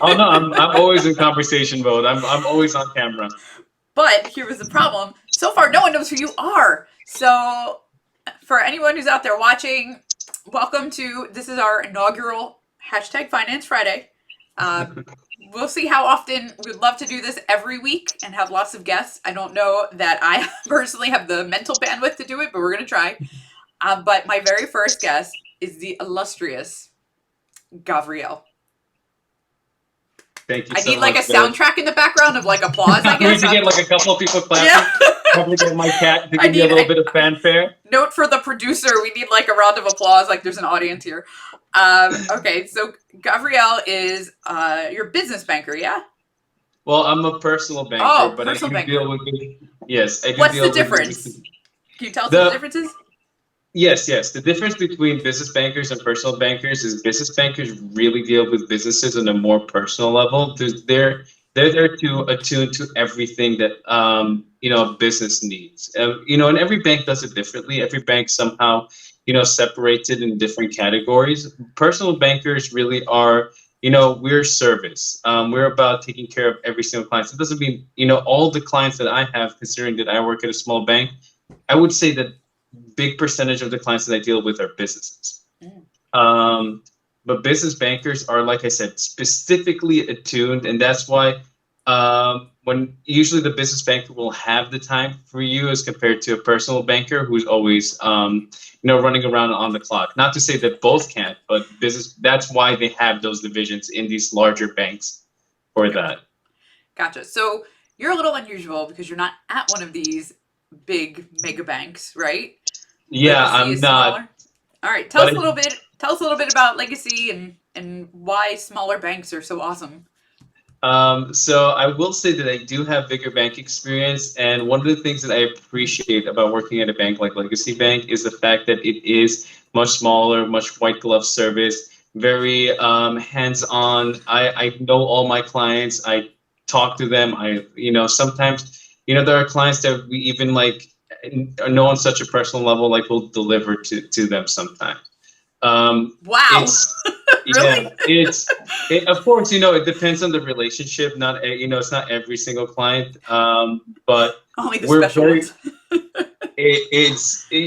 Oh no, I'm always in conversation mode. I'm always on camera. But here was the problem. So far, no one knows who you are. So, for anyone who's out there watching, welcome to this is our inaugural hashtag Finance Friday. Uh, we'll see how often we'd love to do this every week and have lots of guests. I don't know that I personally have the mental bandwidth to do it, but we're going to try. But my very first guest is the illustrious Gavriel. Thank you I so need like a much, Bill. soundtrack in the background of like applause, I We need guess. to get like a couple of people Yeah. clapping. Probably get my cat to I give me a need little a bit of fanfare. note for the producer. We need like a round of applause, like there's an audience here. Okay, so Gavriel is your business banker, yeah? Well, I'm a personal banker, Oh, but I personal do banker. deal with yes, I do What's the deal with difference? Can you tell us what the the difference is? yes. The difference between business bankers and personal bankers is business bankers really deal with businesses on a more personal level. They're there to attune to everything that a business needs. And every bank does it differently. Every bank somehow separates it in different categories. Personal bankers really are. We're service. We're about taking care of every single client. So it doesn't mean all the clients that I have, considering that I work at a small bank. I would say that big percentage of the clients that I deal with are businesses. Mm. But business bankers are, like I said, specifically attuned, and that's why when usually the business banker will have the time for you as compared to a personal banker who's always running around on the clock. Not to say that both can't, but business. That's why they have those divisions in these larger banks for that. Gotcha. So you're a little unusual because you're not at one of these big mega banks, right? Yeah, Legacy I'm is not, smaller. All right, tell but us a little bit. Tell us a little bit about Legacy and why smaller banks are so awesome. So I will say that I do have bigger bank experience, and one of the things that I appreciate about working at a bank like Legacy Bank is the fact that it is much smaller, much white glove service, very hands-on. I know all my clients. I talk to them. Sometimes, there are clients that we even like know on such a personal level, like we'll deliver to them sometimes. Wow. It's Really? yeah, of course, it depends on the relationship. Not it's not every single client, but Only the we're special very. ones.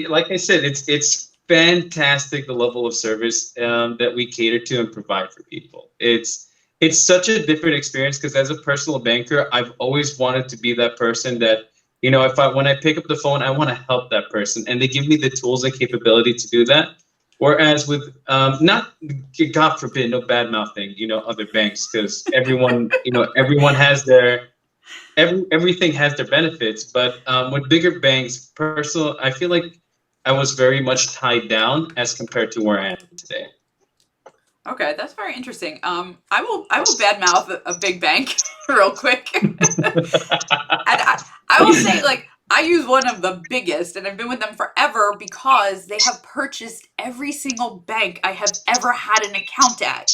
Like I said, it's fantastic the level of service that we cater to and provide for people. It's such a different experience because as a personal banker, I've always wanted to be that person that if I when I pick up the phone, I want to help that person, and they give me the tools and capability to do that. Whereas with not God forbid, no bad mouthing, other banks because everyone has everything has their benefits. But with bigger banks, personal, I feel like I was very much tied down as compared to where I am today. Okay, that's very interesting. I will badmouth a big bank real quick, and I will say like I use one of the biggest, and I've been with them forever because they have purchased every single bank I have ever had an account at,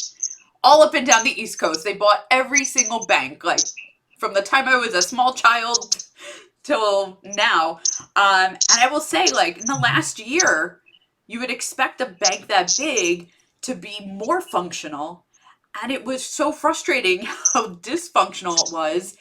all up and down the East Coast. They bought every single bank, like from the time I was a small child till now. And I will say, like in the last year, you would expect a bank that big to be more functional, and it was so frustrating how dysfunctional it was.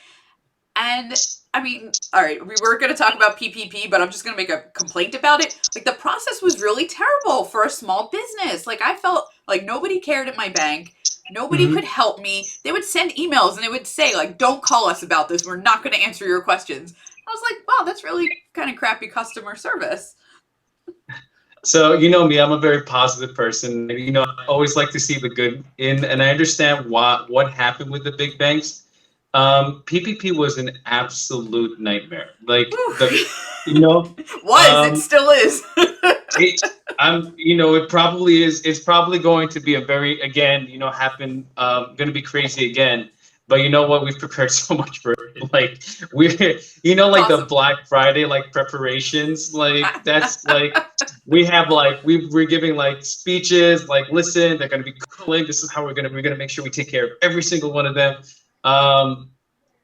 And I mean, all right, we were going to talk about PPP, but I'm just going to make a complaint about it. Like the process was really terrible for a small business. Like I felt like nobody cared at my bank. Nobody could Mhm. help me. They would send emails and they would say like, "Don't call us about this. We're not going to answer your questions." I was like, "Wow, that's really kind of crappy customer service." So me, I'm a very positive person. I always like to see the good in, and I understand what happened with the big banks. PPP was an absolute nightmare. Like the, you know, Was it um, still is? it, it probably is. It's probably going to be a very again, happen. Going to be crazy again. But you know what? We've prepared so much for it. Like we're, like the Awesome. Black Friday like preparations. Like that's like we have like we're giving like speeches. Like listen, they're going to be calling. This is how we're gonna make sure we take care of every single one of them. Um,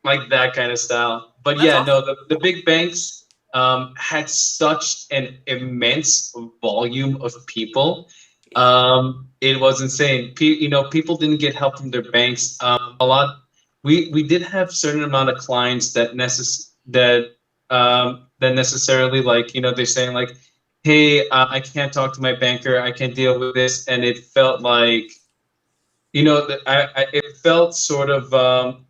like that kind of style. But That's yeah, no, awesome. the big banks had such an immense volume of people. Yeah. It was insane. People didn't get help from their banks. A lot. We did have certain amount of clients that necessarily, like, they're saying like, hey, I can't talk to my banker. I can't deal with this, and it felt like, that it felt sort of,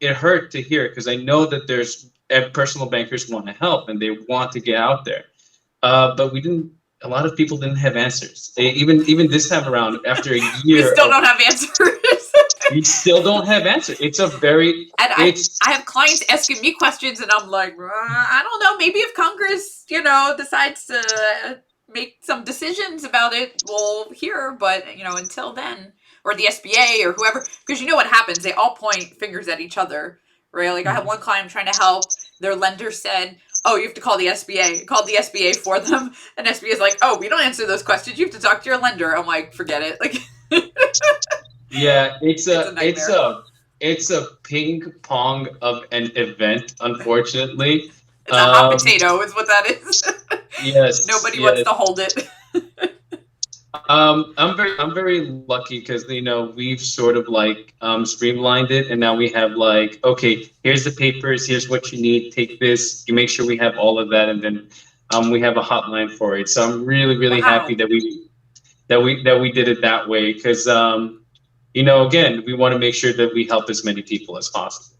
it hurt to hear, because I know that there's personal bankers want to help and they want to get out there, but we didn't. A lot of people didn't have answers. Even this time around, after a We year still of, don't have answers. we still don't have answers. And I It's have clients asking me questions, and I'm like, I don't know. Maybe if Congress, decides to make some decisions about it, we'll hear. But until then, or the SBA or whoever, because you know what happens? They all point fingers at each other, right? Like I have one client trying to help. Their lender said, "Oh, you have to call the SBA." Called the SBA for them, and SBA is like, "Oh, we don't answer those questions. You have to talk to your lender." I'm like, forget it. Like, Yeah, it's a nightmare. it's a ping pong of an event, unfortunately. It's a hot Um, potato, is what that is. yes, Nobody wants yes. to hold it. I'm very lucky because we've sort of like streamlined it, and now we have like, okay, here's the papers, here's what you need, take this. You make sure we have all of that, and then we have a hotline for it. So I'm really really happy Wow. that we did it that way, because again, we want to make sure that we help as many people as possible.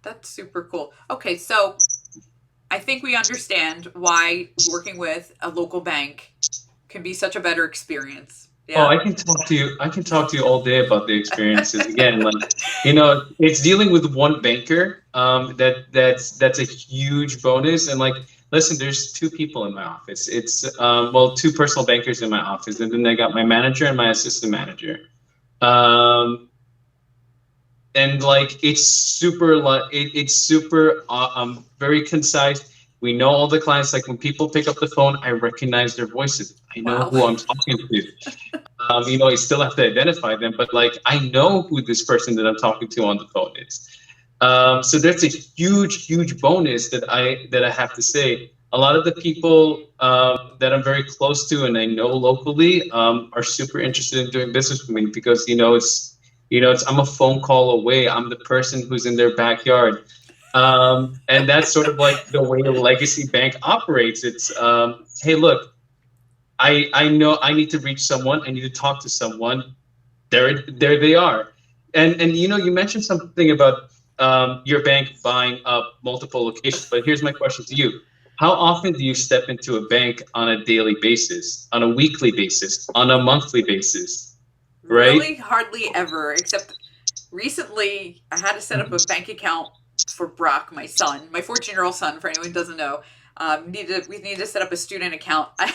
That's super cool. Okay, so I think we understand why working with a local bank can be such a better experience. Oh, Yeah. I can talk to you all day about the experiences. Again, like, it's dealing with one banker. That's a huge bonus. And like, listen, there's two people in my office. It's well, two personal bankers in my office, and then I got my manager and my assistant manager. Um, and like, it's super very concise. We know all the clients. Like, when people pick up the phone, I recognize their voices. I know Wow. who I'm talking to. I still have to identify them, but like, I know who this person that I'm talking to on the phone is. So that's a huge, huge bonus that I have to say. A lot of the people that I'm very close to and I know locally are super interested in doing business with me, because it's I'm a phone call away. I'm the person who's in their backyard. And that's sort of like the way a legacy bank operates. It's, hey, look, I know I need to reach someone. I need to talk to someone. There they are. And you mentioned something about your bank buying up multiple locations. But here's my question to you: how often do you step into a bank on a daily basis, on a weekly basis, on a monthly basis? Right? Really hardly ever, except recently I had to set up a bank account for Brock, my son, my 14-year-old son, for anyone who doesn't know. We needed to set up a student account. I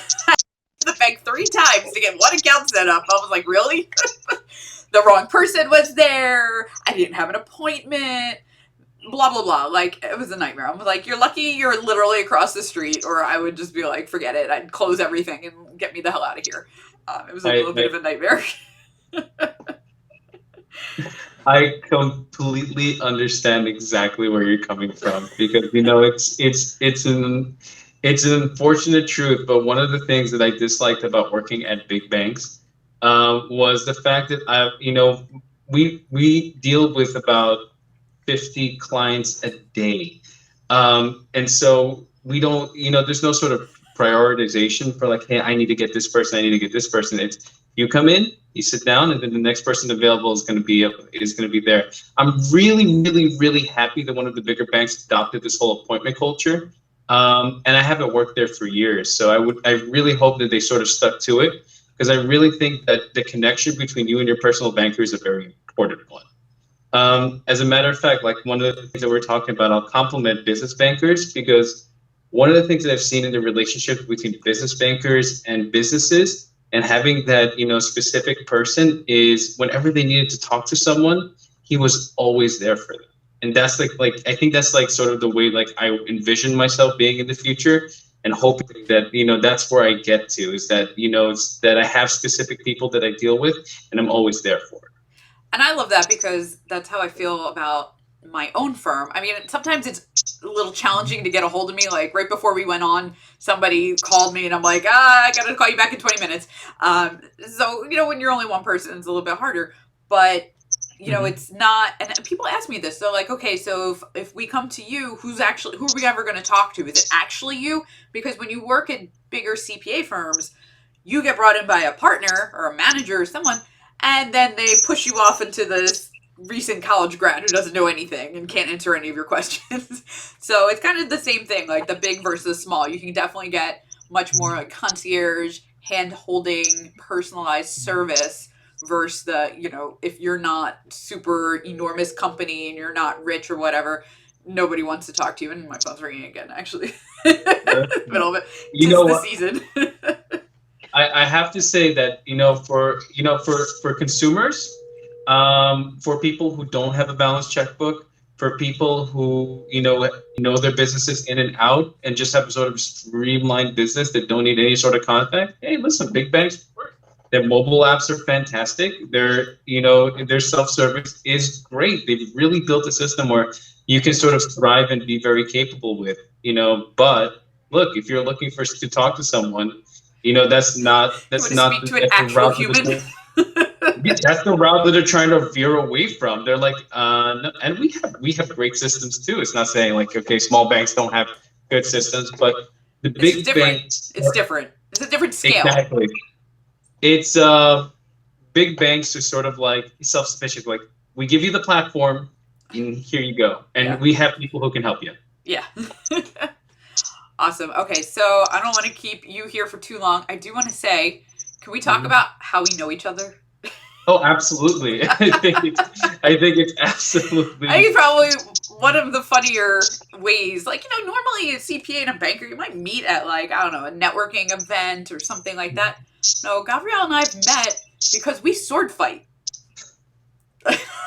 the bank 3 times to get one account set up. I was like, really? The wrong person was there. I didn't have an appointment. Blah blah blah. Like, it was a nightmare. I was like, you're lucky you're literally across the street, or I would just be like, forget it. I'd close everything and get me the hell out of here. It was a I, little bit I of a nightmare. I completely understand exactly where you're coming from, because it's an unfortunate truth. But one of the things that I disliked about working at big banks was the fact that we deal with about 50 clients a day. And so we don't, there's no sort of prioritization for like, hey, I need to get this person, I need to get this person. It's, you come in, you sit down, and then the next person available is going to be there. I'm really, really, really happy that one of the bigger banks adopted this whole appointment culture. And I haven't worked there for years, so I really hope that they sort of stuck to it, because I really think that the connection between you and your personal banker is a very important one. As a matter of fact, like, one of the things that we're talking about, I'll compliment business bankers, because one of the things that I've seen in the relationship between business bankers and businesses, and having that, specific person, is whenever they needed to talk to someone, he was always there for them. And that's like I think that's like sort of the way like I envision myself being in the future, and hoping that that's where I get to, is that it's that I have specific people that I deal with, and I'm always there for. And I love that, because that's how I feel about my own firm. I mean, sometimes it's a little challenging to get a hold of me. Like right before we went on, somebody called me and I'm like, I gotta call you back in 20 minutes. So, when you're only one person, it's a little bit harder. But, Mhm. it's not, and people ask me this. They're like, okay, so if we come to you, who are we ever going to talk to? Is it actually you? Because when you work at bigger CPA firms, you get brought in by a partner or a manager or someone, and then they push you off into this recent college grad who doesn't know anything and can't answer any of your questions. So it's kind of the same thing, like the big versus small. You can definitely get much more like concierge, hand holding, personalized service versus if you're not super enormous company and you're not rich or whatever, nobody wants to talk to you. And my phone's ringing again, actually. Middle of it. You know Tis the what? season. I have to say that for consumers, for people who don't have a balanced checkbook, for people who know their businesses in and out and just have a sort of streamlined business that don't need any sort of contact. Hey, listen, big banks work. Their mobile apps are fantastic. Their self-service is great. They've really built a system where you can sort of thrive and be very capable with. But look, if you're looking for to talk to someone, that's not You want that's to not speak the, to an that's the actual route that human? that's the route that they're trying to veer away from. They're like, no, and we have great systems too. It's not saying like, okay, small banks don't have good systems, but the It's just big different. banks It's different. It's a different scale. exactly. It's big banks are sort of like self-sufficient. Like we give you the platform, and here you go, Yeah. and we have people who can help you. Yeah. Awesome. Okay, so I don't want to keep you here for too long. I do want to say, can we talk Mhm. about how we know each other? Oh, absolutely. I think it's I think absolutely. it's probably one of the funnier ways. Like, normally a CPA and a banker, you might meet at, like, I don't know, a networking event or something like that. No, Gavriel and I have met because we sword fight.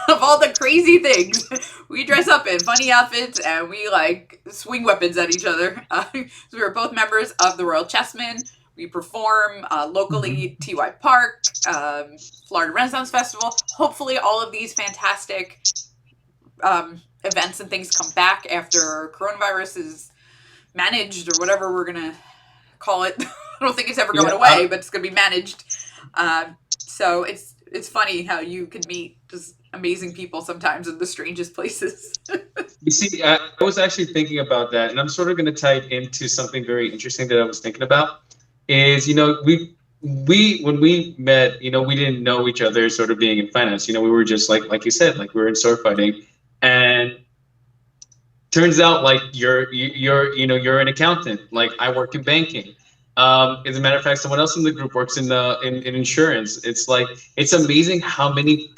Of all the crazy things, we dress up in funny outfits and we like swing weapons at each other. So we are both members of the Royal Chessmen. We perform locally, Mhm. TY Park, Florida Renaissance Festival. Hopefully, all of these fantastic events and things come back after coronavirus is managed or whatever we're gonna call it. I don't think it's ever Yeah, going away, but it's gonna be managed. So it's funny how you can meet just amazing people sometimes in the strangest places. you see, I was actually thinking about that, and I'm sort of going to tie it into something very interesting that I was thinking about. Is we when we met, we didn't know each other, sort of being in finance. We were just like you said, like we were in sword fighting, and turns out like you're an accountant. Like I work in banking. As a matter of fact, someone else in the group works in insurance. It's like it's amazing how many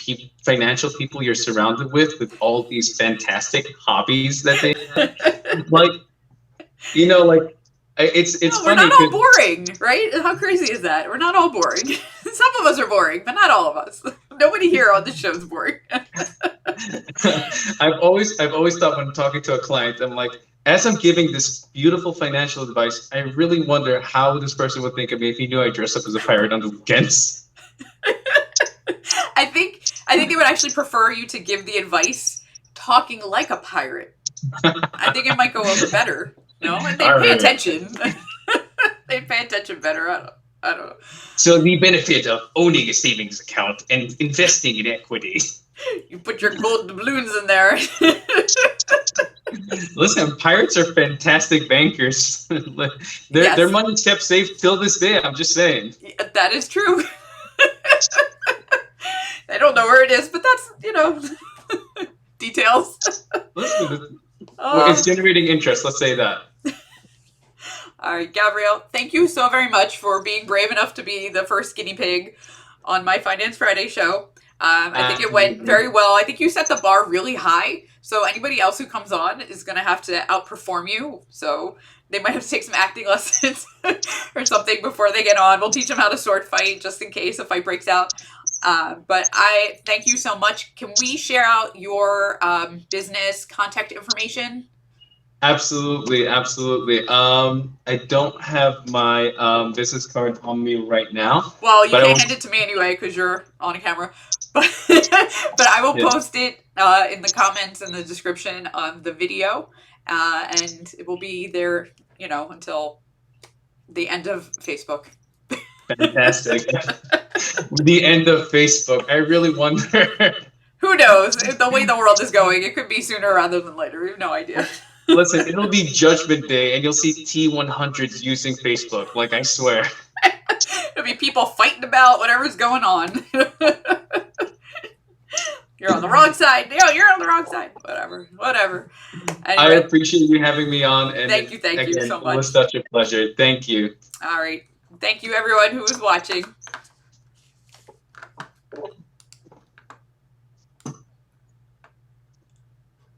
financial people you're surrounded with all these fantastic hobbies that they have. Like like it's No, we're funny not all because boring, right? How crazy is that? We're not all boring. Some of us are boring, but not all of us. Nobody here on this show is boring. I've always thought when I'm talking to a client, I'm like, as I'm giving this beautiful financial advice, I really wonder how this person would think of me if he knew I dress up as a pirate on the weekends. I think they would actually prefer you to give the advice talking like a pirate. I think it might go over better. No, and they'd All pay right. attention. They'd pay attention better. I don't know. So the benefit of owning a savings account and investing in equity. You put your gold doubloons in there. Listen, pirates are fantastic bankers. their Yes, money's kept safe till this day. I'm just saying. that is true. I don't know where it is, but that's details. Listen, it's Oh, generating interest. Let's say that. all right, Gabrielle. Thank you so very much for being brave enough to be the first guinea pig on my Finance Friday show. I think it went Absolutely. very well. I think you set the bar really high, so anybody else who comes on is going to have to outperform you. So they might have to take some acting lessons or something before they get on. We'll teach them how to sword fight just in case a fight breaks out. But I thank you so much. Can we share out your business contact information? Absolutely, absolutely. I don't have my business card on me right now, Well, you but I can't will. hand it to me anyway because you're on a camera. But but I will Yeah, post it in the comments and the description of the video, and it will be there, until the end of Facebook. fantastic. The end of Facebook. I really wonder. Who knows? The way the world is going, it could be sooner rather than later. We have no idea. Listen, it'll be Judgment Day, and you'll see T100s using Facebook. Like I swear. There'll be people fighting about whatever's going on. You're on the wrong side. No, you're on the wrong side. Whatever. I Anyway, appreciate you having me on, and thank you again, so it was much. such a pleasure. Thank you. All right. Thank you, everyone who was watching.